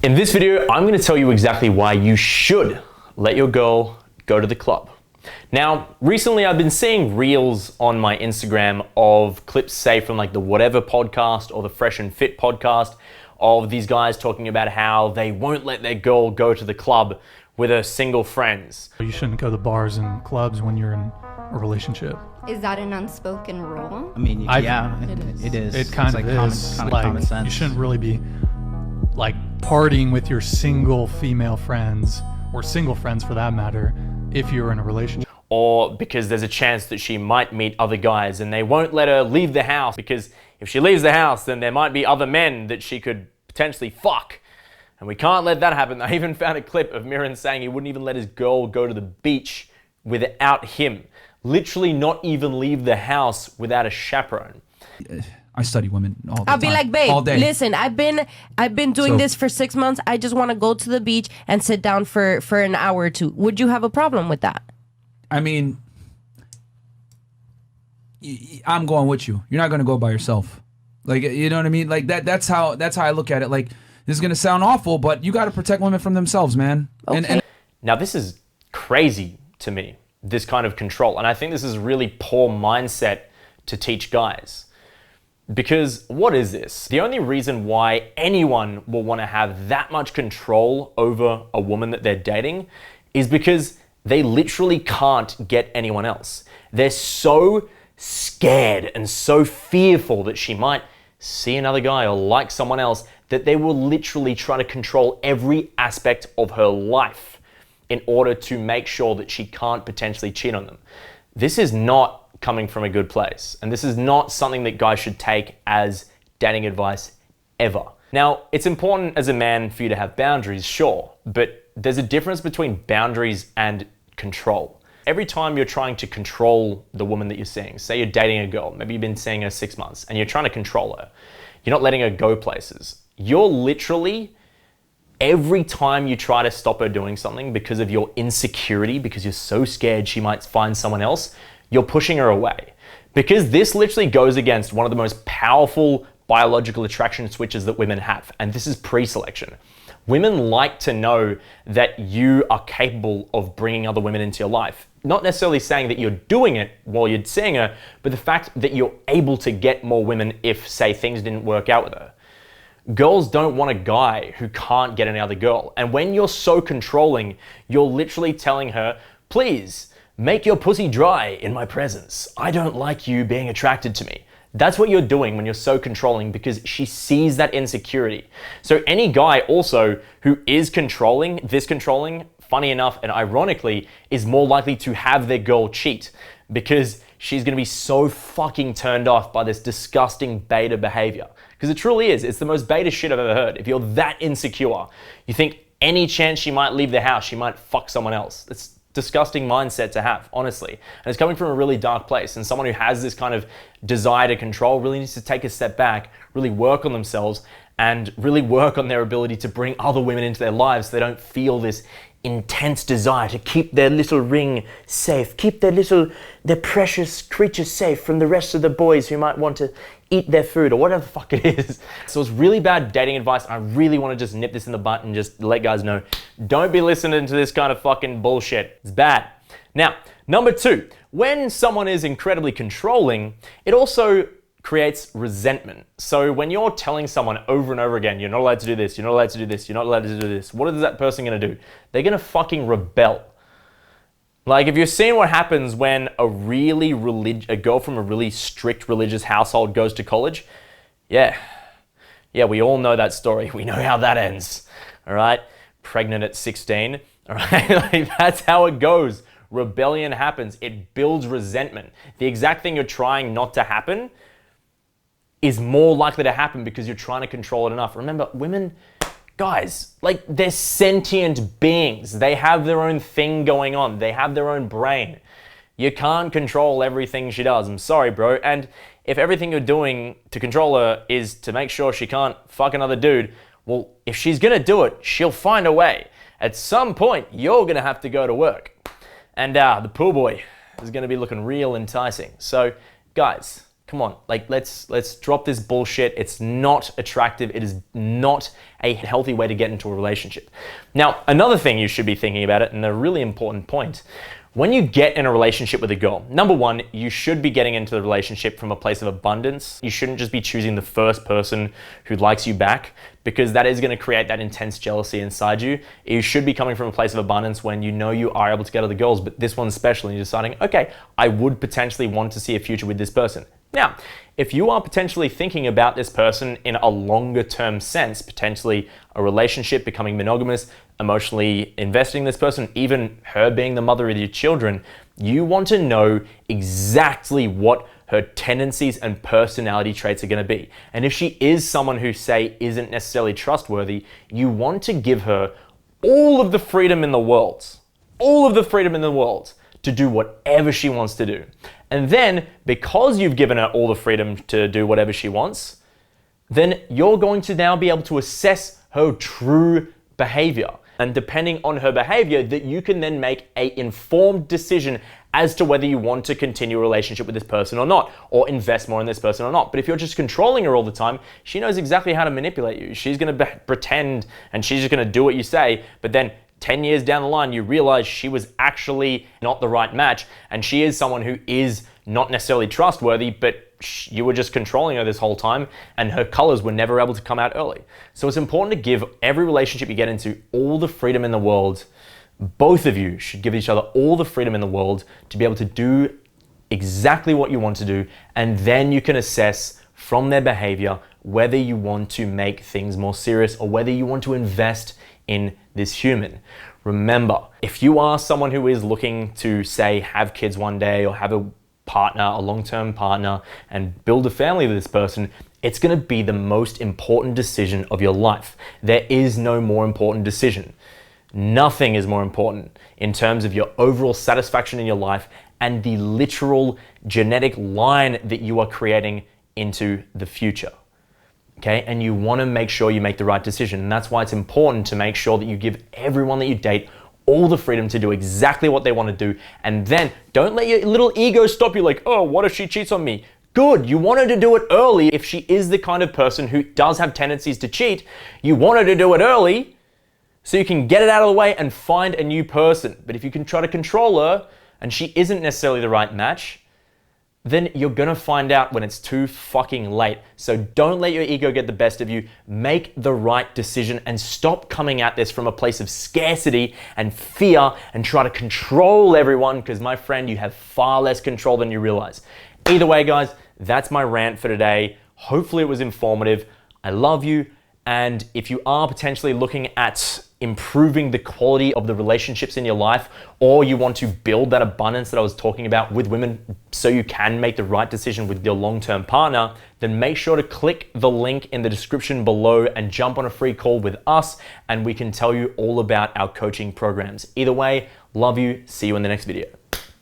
In this video, I'm going to tell you exactly why you should let your girl go to the club. Now, recently I've been seeing reels on my Instagram of clips, say from like the Whatever podcast or the Fresh and Fit podcast, of these guys talking about how they won't let their girl go to the club with her single friends. You shouldn't go to bars and clubs when you're in a relationship. Is that an unspoken rule? I mean, yeah, it is. It kind of is. Common sense. You shouldn't really be like partying with your single female friends, or single friends for that matter, if you're in a relationship. Or because there's a chance that she might meet other guys and they won't let her leave the house, because if she leaves the house, then there might be other men that she could potentially fuck. And we can't let that happen. I even found a clip of Mirren saying he wouldn't even let his girl go to the beach without him. Literally not even leave the house without a chaperone. I study women all the time. I'll be like, babe, all day. listen, I've been doing this for 6 months. I just want to go to the beach and sit down for an hour or two. Would you have a problem with that? I mean, I'm going with you. You're not going to go by yourself. Like, you know what I mean? Like that's how I look at it. Like, this is going to sound awful, but you got to protect women from themselves, man. Okay. Now, this is crazy to me, this kind of control. And I think this is a really poor mindset to teach guys. Because what is this? The only reason why anyone will want to have that much control over a woman that they're dating is because they literally can't get anyone else. They're so scared and so fearful that she might see another guy or like someone else that they will literally try to control every aspect of her life in order to make sure that she can't potentially cheat on them. This is not coming from a good place. And this is not something that guys should take as dating advice ever. Now, it's important as a man for you to have boundaries, sure, but there's a difference between boundaries and control. Every time you're trying to control the woman that you're seeing, say you're dating a girl, maybe you've been seeing her 6 months and you're trying to control her, you're not letting her go places. You're literally, every time you try to stop her doing something because of your insecurity, because you're so scared she might find someone else, you're pushing her away. Because this literally goes against one of the most powerful biological attraction switches that women have, and this is pre-selection. Women like to know that you are capable of bringing other women into your life. Not necessarily saying that you're doing it while you're seeing her, but the fact that you're able to get more women if, say, things didn't work out with her. Girls don't want a guy who can't get any other girl. And when you're so controlling, you're literally telling her, please, make your pussy dry in my presence. I don't like you being attracted to me. That's what you're doing when you're so controlling, because she sees that insecurity. So any guy also who is controlling, funny enough and ironically, is more likely to have their girl cheat, because she's gonna be so fucking turned off by this disgusting beta behavior. Because it truly is. It's the most beta shit I've ever heard. If you're that insecure, you think any chance she might leave the house, she might fuck someone else. It's disgusting mindset to have, honestly. And it's coming from a really dark place. And someone who has this kind of desire to control really needs to take a step back, really work on themselves, and really work on their ability to bring other women into their lives so they don't feel this intense desire to keep their little ring safe, keep their precious creature safe from the rest of the boys who might want to eat their food or whatever the fuck it is. So it's really bad dating advice, and I really want to just nip this in the butt and just let guys know, don't be listening to this kind of fucking bullshit. It's bad. Now, number 2, when someone is incredibly controlling, it also creates resentment. So when you're telling someone over and over again, you're not allowed to do this, you're not allowed to do this, you're not allowed to do this, what is that person gonna do? They're gonna fucking rebel. Like, if you've seen what happens when a girl from a really strict religious household goes to college, yeah, we all know that story. We know how that ends, all right? Pregnant at 16, all right? Like, that's how it goes. Rebellion happens. It builds resentment. The exact thing you're trying not to happen is more likely to happen because you're trying to control it enough. Remember, women, guys, like, they're sentient beings. They have their own thing going on. They have their own brain. You can't control everything she does. I'm sorry, bro. And if everything you're doing to control her is to make sure she can't fuck another dude, well, if she's gonna do it, she'll find a way. At some point, you're gonna have to go to work. And the pool boy is gonna be looking real enticing. So, guys, Come on, like let's drop this bullshit. It's not attractive. It is not a healthy way to get into a relationship. Now, another thing you should be thinking about it, and a really important point, when you get in a relationship with a girl, number one, you should be getting into the relationship from a place of abundance. You shouldn't just be choosing the first person who likes you back, because that is going to create that intense jealousy inside you. You should be coming from a place of abundance when you know you are able to get other girls, but this one's special and you're deciding, okay, I would potentially want to see a future with this person. Now, if you are potentially thinking about this person in a longer term sense, potentially a relationship, becoming monogamous, emotionally investing in this person, even her being the mother of your children, you want to know exactly what her tendencies and personality traits are going to be. And if she is someone who, say, isn't necessarily trustworthy, you want to give her all of the freedom in the world, to do whatever she wants to do. And then, because you've given her all the freedom to do whatever she wants, then you're going to now be able to assess her true behavior. And depending on her behavior, that you can then make an informed decision as to whether you want to continue a relationship with this person or not, or invest more in this person or not. But if you're just controlling her all the time, she knows exactly how to manipulate you. She's going to pretend and she's just going to do what you say, but then 10 years down the line, you realize she was actually not the right match, and she is someone who is not necessarily trustworthy, but you were just controlling her this whole time, and her colors were never able to come out early. So it's important to give every relationship you get into all the freedom in the world. Both of you should give each other all the freedom in the world to be able to do exactly what you want to do, and then you can assess from their behavior whether you want to make things more serious or whether you want to invest in this human. Remember, if you are someone who is looking to, say, have kids one day or have a partner, a long-term partner, and build a family with this person, it's going to be the most important decision of your life. There is no more important decision. Nothing is more important in terms of your overall satisfaction in your life and the literal genetic line that you are creating into the future. Okay, and you want to make sure you make the right decision. And that's why it's important to make sure that you give everyone that you date all the freedom to do exactly what they want to do. And then don't let your little ego stop you like, oh, what if she cheats on me? Good, you want her to do it early. If she is the kind of person who does have tendencies to cheat, you want her to do it early so you can get it out of the way and find a new person. But if you can try to control her and she isn't necessarily the right match, then you're gonna find out when it's too fucking late. So don't let your ego get the best of you. Make the right decision and stop coming at this from a place of scarcity and fear and try to control everyone, because my friend, you have far less control than you realize. Either way, guys, that's my rant for today. Hopefully it was informative. I love you. And if you are potentially looking at improving the quality of the relationships in your life, or you want to build that abundance that I was talking about with women so you can make the right decision with your long-term partner, then make sure to click the link in the description below and jump on a free call with us, and we can tell you all about our coaching programs. Either way, love you. See you in the next video.